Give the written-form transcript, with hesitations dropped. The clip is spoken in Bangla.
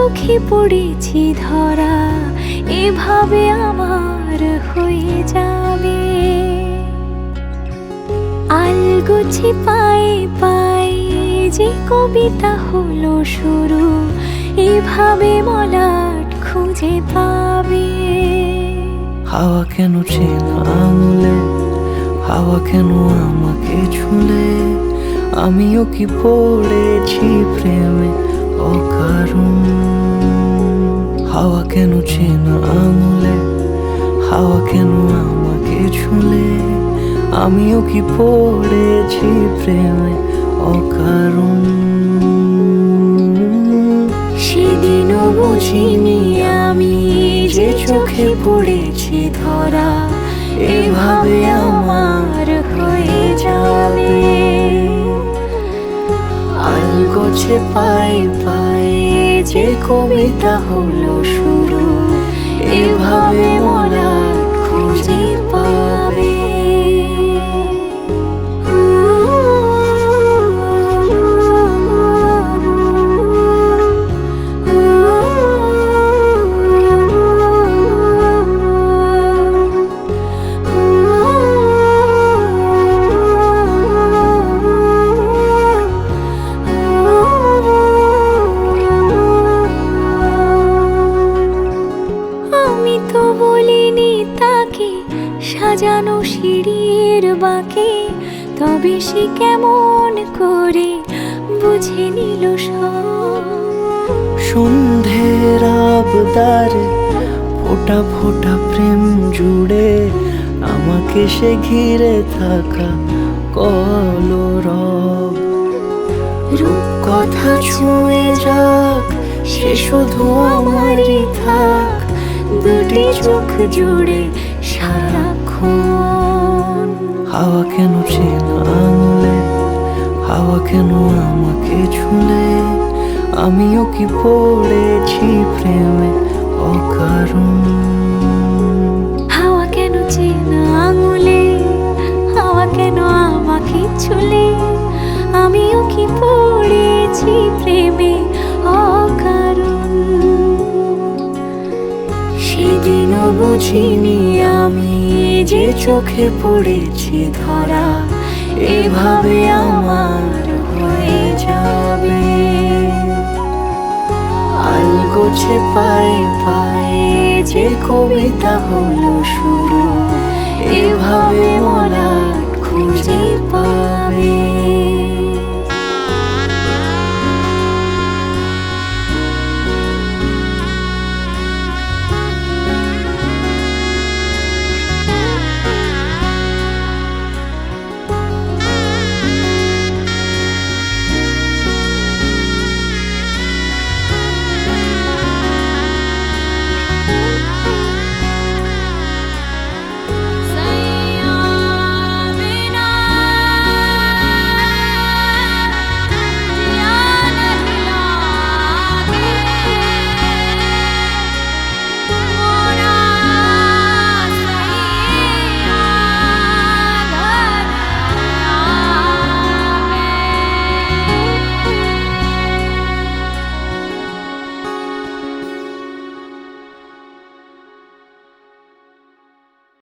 চোখে পড়েছি ধরা, এভাবে আমার হয়ে যাবে। আলগোছে পায়ে পায়ে যে কবিতা হলো শুরু, এভাবে মলাট খুঁজে পাবে। হাওয়া কেন চেনা আঙুলে, হাওয়া কেন আমাকে ছুলে, আমিও কি পড়েছি প্রেমে অকারণ। হাওয়া কেন চেনা আঙুলে, হাওয়া কেন আমাকে ছুলে, আমিও কি পড়েছি প্রেমে অকারণ। সেদিনও বুঝিনি আমি যে চোখে পড়েছি ধরা, এভাবে আমার হয়ে যাবে। আলগোছে পায়ে পায়ে যে কবিতা হলো শুরু, এভাবে মলাট খুঁজে পাবে। আমি তো বলিনি তাকে সাজানো সিঁড়ির বাঁকে, তবে সে কেমন করে বুঝে নিল সব। সন্ধ্যের আবদারে ফোঁটা ফোঁটা প্রেম জুড়ে, আমাকে সে ঘিরে থাকা কলরব। রূপকথা ছুঁয়ে যাক, সে শুধু আমারই থাক, দুটি চোখ জুড়ে সারাক্ষণ। হাওয়া কেন চেনা আঙুলে, হাওয়া কেন আমাকে ছুলে, আমিও কি পড়েছি প্রেমে অকারণ। হাওয়া কেন চেনা আঙুলে, হাওয়া কেন আমাকে ছুলে, আমিও কি পড়েছি প্রেমে অকারণ। সেদিনও বুঝিনি আমি যে চোখে পড়েছি ধরা, এভাবে আমার হয়ে যাবে। আলগোছে পায়ে পায়ে যে কবিতা হলো শুরু, এভাবে মলাট খুঁজে পাবে।